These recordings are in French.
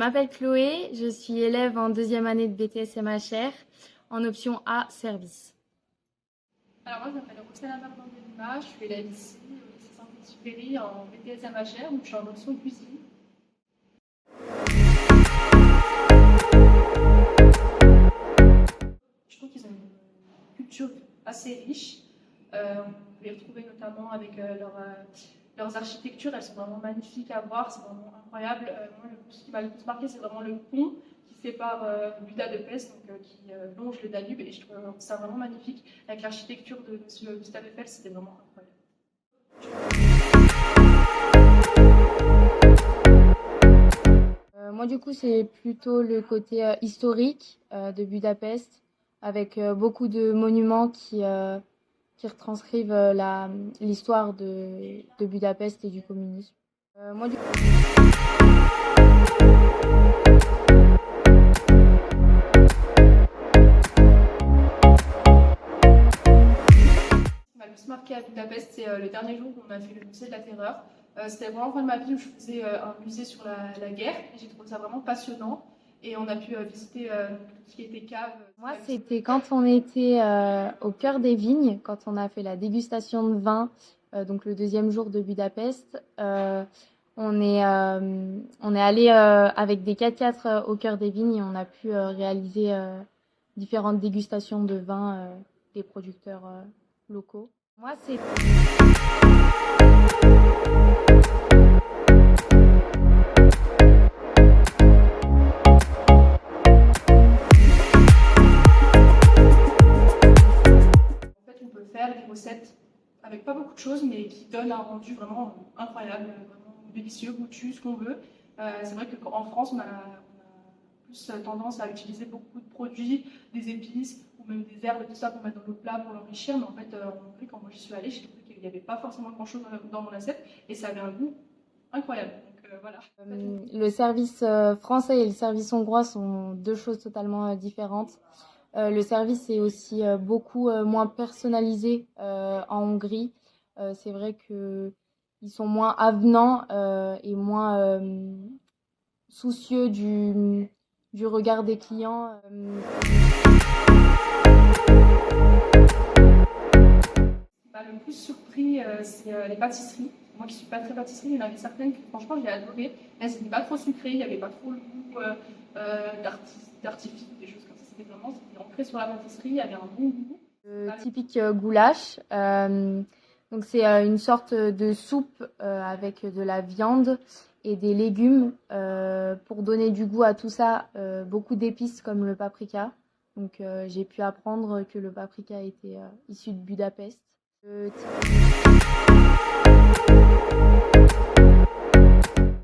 m'appelle Chloé, je suis élève en deuxième année de BTS MHR en option A, service. Alors moi, je m'appelle Roxana Bardin-Delima, je suis élève ici au lycée Saint-Exupéry en BTS MHR, donc je suis en option cuisine. Je trouve qu'ils ont une culture assez riche. On peut les retrouver notamment avec leurs architectures, elles sont vraiment magnifiques à voir, c'est vraiment incroyable. Moi, ce qui m'a le plus marqué, c'est vraiment le pont qui sépare Buda de Pest, donc, qui longe le Danube, et je trouve ça vraiment magnifique. Avec l'architecture de M. Gustave Eiffel, c'était vraiment incroyable. Moi du coup c'est plutôt le côté historique de Budapest avec beaucoup de monuments qui retranscrivent l'histoire de Budapest et du communisme. Moi du coup... Ce qui m'a le plus marqué à Budapest, c'est le dernier jour où on a fait le musée de la Terreur. C'était vraiment la fois de ma vie où je faisais un musée sur la guerre et j'ai trouvé ça vraiment passionnant. Et on a pu visiter tout ce qui était cave. Moi, c'était quand on était au cœur des vignes, quand on a fait la dégustation de vin, donc le deuxième jour de Budapest. On est allé avec des 4x4 au cœur des vignes et on a pu réaliser différentes dégustations de vin des producteurs locaux. Moi, c'est... Des recettes avec pas beaucoup de choses, mais qui donnent un rendu vraiment incroyable, vraiment délicieux, goûtu, ce qu'on veut. C'est vrai qu'en France, on a plus tendance à utiliser beaucoup de produits, des épices ou même des herbes et tout ça pour mettre dans nos plats pour l'enrichir. Mais en fait, en Hongrie, quand moi j'y suis allée, j'ai trouvé qu'il n'y avait pas forcément grand-chose dans mon assiette et ça avait un goût incroyable. Donc voilà. Le service français et le service hongrois sont deux choses totalement différentes. Le service est aussi beaucoup moins personnalisé en Hongrie. C'est vrai qu'ils sont moins avenants et moins soucieux du regard des clients. Le plus surpris, c'est les pâtisseries. Moi qui suis pas très pâtisserie, il y en avait certaines que franchement j'ai adoré. Elles n'étaient pas trop sucrées, il n'y avait pas trop le goût d'artifice, des choses comme ça. C'était ancré sur la pâtisserie, il y avait un bon goût. Typique goulash. Donc c'est une sorte de soupe avec de la viande et des légumes pour donner du goût à tout ça. Beaucoup d'épices comme le paprika. Donc j'ai pu apprendre que le paprika était issu de Budapest. Je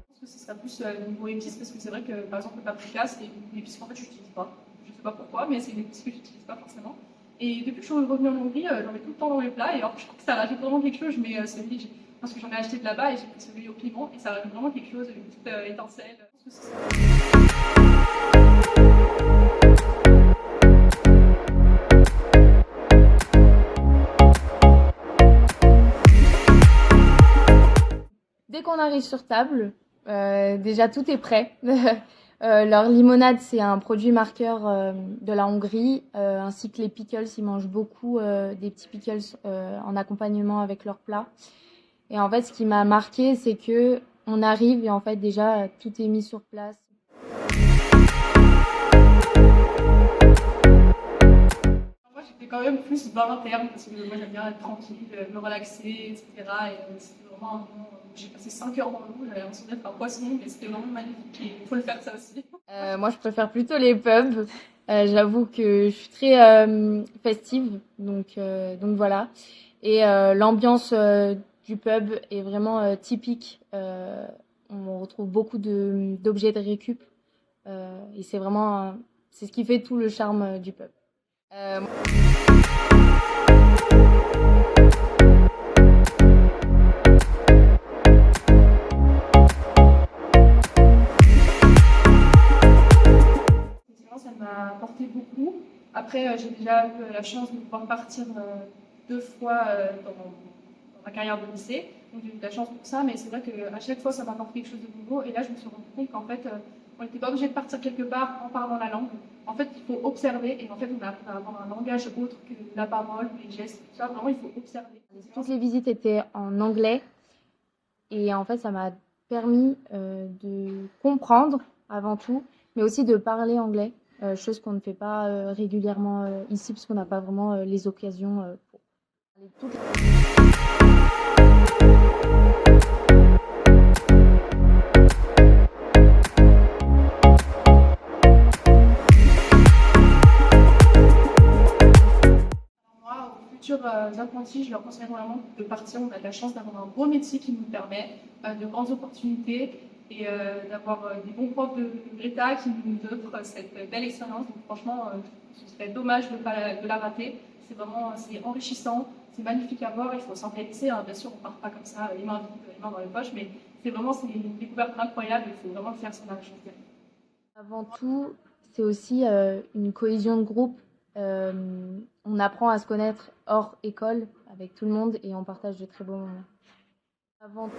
pense que ce sera plus niveau épices parce que c'est vrai que par exemple le paprika c'est une épice qu'en fait je n'utilise pas. Je sais pas pourquoi, mais c'est une épice que j'utilise pas forcément. Et depuis que je suis revenue en Hongrie, j'en mets tout le temps dans mes plats et alors je trouve que ça rajoute vraiment quelque chose. Je mets celui parce que j'en ai acheté de là-bas et j'ai pris celui au piment et ça rajoute vraiment quelque chose, une petite étincelle. Je pense que Dès qu'on arrive sur table, déjà tout est prêt. Leur limonade, c'est un produit marqueur de la Hongrie, ainsi que les pickles. Ils mangent beaucoup des petits pickles en accompagnement avec leurs plats. Et en fait, ce qui m'a marqué, c'est que on arrive et en fait déjà tout est mis sur place. Moi, j'étais quand même plus bar interne parce que moi, j'aime bien être tranquille, me relaxer, etc. Et c'était vraiment un moment où j'ai passé 5 heures dans l'eau. J'avais l'impression d'être un poisson, mais c'était vraiment magnifique et il faut le faire ça aussi. Moi, je préfère plutôt les pubs. J'avoue que je suis très festive, donc voilà. Et l'ambiance du pub est vraiment typique. On retrouve beaucoup d'objets de récup et c'est vraiment c'est ce qui fait tout le charme du pub. Ça m'a apporté beaucoup. Après, j'ai déjà eu la chance de pouvoir partir 2 fois dans ma carrière de lycée. Donc j'ai eu de la chance pour ça, mais c'est vrai qu'à chaque fois, ça m'apporte quelque chose de nouveau. Et là, je me suis rendu compte qu'en fait, On n'était pas obligé de partir quelque part en parlant la langue. En fait, il faut observer et en fait, on apprend à avoir un langage autre que la parole, les gestes, tout ça. Vraiment, il faut observer. Toutes les visites étaient en anglais et en fait, ça m'a permis de comprendre avant tout, mais aussi de parler anglais, chose qu'on ne fait pas régulièrement ici parce qu'on n'a pas vraiment les occasions pour parler toutes Moi, aux futurs apprentis, je leur conseille vraiment de partir. On a de la chance d'avoir un beau métier qui nous permet de grandes opportunités et d'avoir des bons profs de Greta qui nous offrent cette belle expérience. Donc franchement, ce serait dommage de la rater. C'est enrichissant, c'est magnifique à voir. Il faut s'intéresser. Hein. Bien sûr, on ne part pas comme ça, les mains vides, les mains dans les poches, mais c'est une découverte incroyable. Il faut vraiment le faire si on a la chance d'y aller. Avant tout, c'est aussi une cohésion de groupe. On apprend à se connaître hors école avec tout le monde et on partage de très beaux moments. Avant tout.